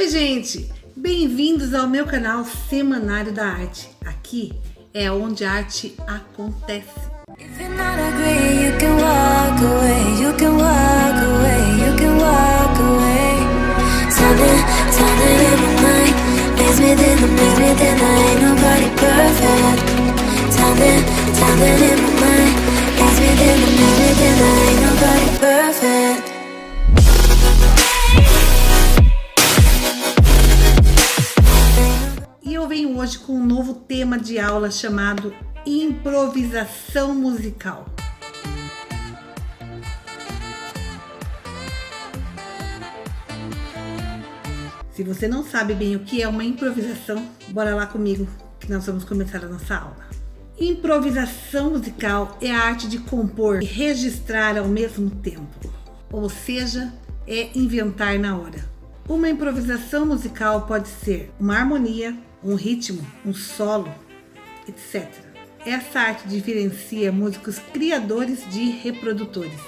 gente! Bem-vindos ao meu canal Semanário da Arte. Aqui é onde a arte acontece. E eu venho hoje com um novo tema de aula chamado improvisação musical. Se você não sabe bem o que é uma improvisação, bora lá comigo que nós vamos começar a nossa aula. Improvisação musical é a arte de compor e registrar ao mesmo tempo, ou seja, é inventar na hora. Uma improvisação musical pode ser uma harmonia, um ritmo, um solo, etc. Essa arte diferencia músicos criadores de reprodutores.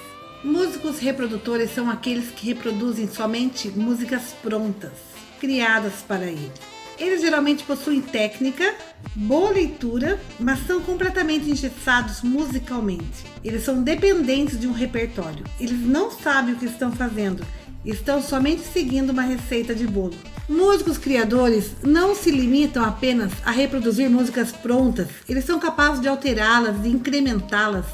Músicos reprodutores são aqueles que reproduzem somente músicas prontas, criadas para ele. Eles geralmente possuem técnica, boa leitura, mas são completamente engessados musicalmente. Eles são dependentes de um repertório. Eles não sabem o que estão fazendo, estão somente seguindo uma receita de bolo. Músicos criadores não se limitam apenas a reproduzir músicas prontas, eles são capazes de alterá-las e incrementá-las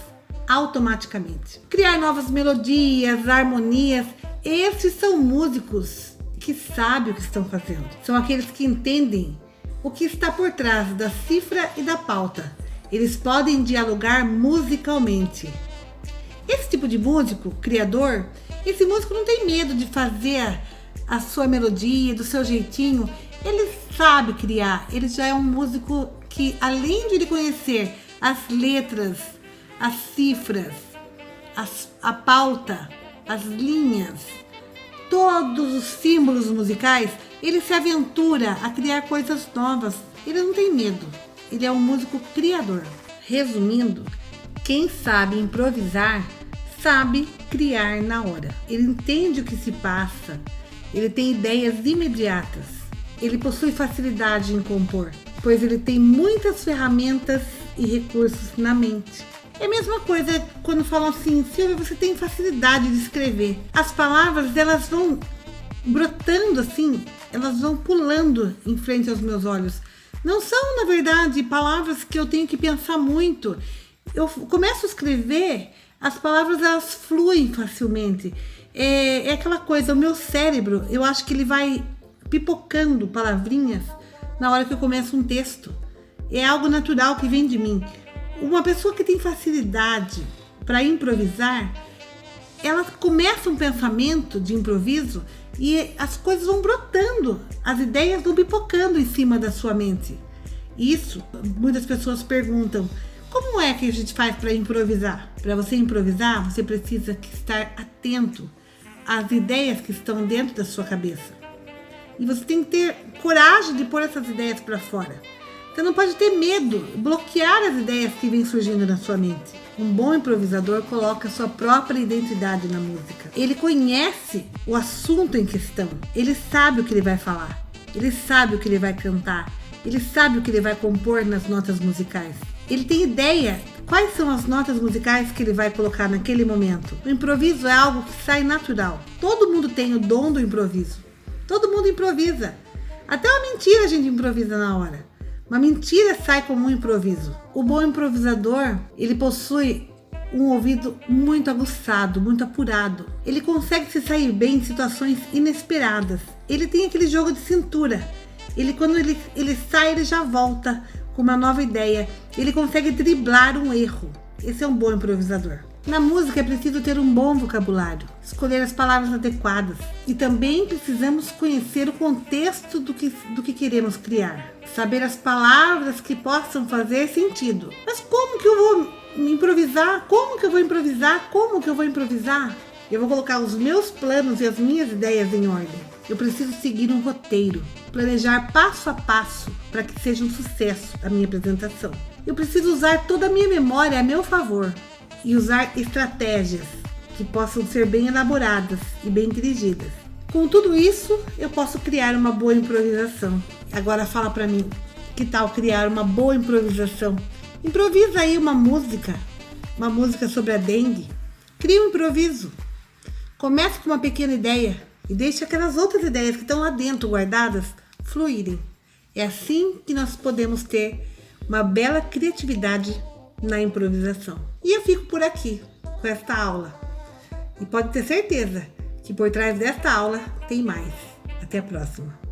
automaticamente. Criar novas melodias, harmonias. Esses são músicos que sabem o que estão fazendo. São aqueles que entendem o que está por trás da cifra e da pauta. Eles podem dialogar musicalmente. Esse tipo de músico, criador, esse músico não tem medo de fazer a sua melodia, do seu jeitinho. Ele sabe criar. Ele já é um músico que, além de ele conhecer as letras, as cifras, a pauta, as linhas, todos os símbolos musicais, ele se aventura a criar coisas novas. Ele não tem medo. Ele é um músico criador. Resumindo, quem sabe improvisar sabe criar na hora. Ele entende o que se passa. Ele tem ideias imediatas. Ele possui facilidade em compor, pois ele tem muitas ferramentas e recursos na mente. É a mesma coisa quando falam assim: Silvia, você tem facilidade de escrever. As palavras, elas vão brotando assim, elas vão pulando em frente aos meus olhos. Não são, na verdade, palavras que eu tenho que pensar muito. Eu começo a escrever, as palavras elas fluem facilmente. É aquela coisa, o meu cérebro, eu acho que ele vai pipocando palavrinhas na hora que eu começo um texto. É algo natural que vem de mim. Uma pessoa que tem facilidade para improvisar, ela começa um pensamento de improviso e as coisas vão brotando, as ideias vão pipocando em cima da sua mente. Isso, muitas pessoas perguntam: como é que a gente faz para improvisar? Para você improvisar, você precisa estar atento às ideias que estão dentro da sua cabeça. E você tem que ter coragem de pôr essas ideias para fora. Você não pode ter medo, bloquear as ideias que vêm surgindo na sua mente. Um bom improvisador coloca sua própria identidade na música. Ele conhece o assunto em questão. Ele sabe o que ele vai falar. Ele sabe o que ele vai cantar. Ele sabe o que ele vai compor nas notas musicais. Ele tem ideia quais são as notas musicais que ele vai colocar naquele momento. O improviso é algo que sai natural. Todo mundo tem o dom do improviso. Todo mundo improvisa. Até uma mentira a gente improvisa na hora. Uma mentira sai como um improviso. O bom improvisador, ele possui um ouvido muito aguçado, muito apurado. Ele consegue se sair bem em situações inesperadas. Ele tem aquele jogo de cintura. Quando ele sai, ele já volta com uma nova ideia. Ele consegue driblar um erro. Esse é um bom improvisador. Na música é preciso ter um bom vocabulário, escolher as palavras adequadas e também precisamos conhecer o contexto do que queremos criar, saber as palavras que possam fazer sentido. Mas como que eu vou improvisar? Como que eu vou improvisar? Eu vou colocar os meus planos e as minhas ideias em ordem. Eu preciso seguir um roteiro, planejar passo a passo para que seja um sucesso a minha apresentação. Eu preciso usar toda a minha memória a meu favor e usar estratégias que possam ser bem elaboradas e bem dirigidas. Com tudo isso, eu posso criar uma boa improvisação. Agora fala pra mim, que tal criar uma boa improvisação? Improvisa aí uma música sobre a dengue. Cria um improviso. Comece com uma pequena ideia e deixe aquelas outras ideias que estão lá dentro guardadas fluírem. É assim que nós podemos ter uma bela criatividade na improvisação. E eu fico por aqui com esta aula. E pode ter certeza que por trás desta aula tem mais. Até a próxima.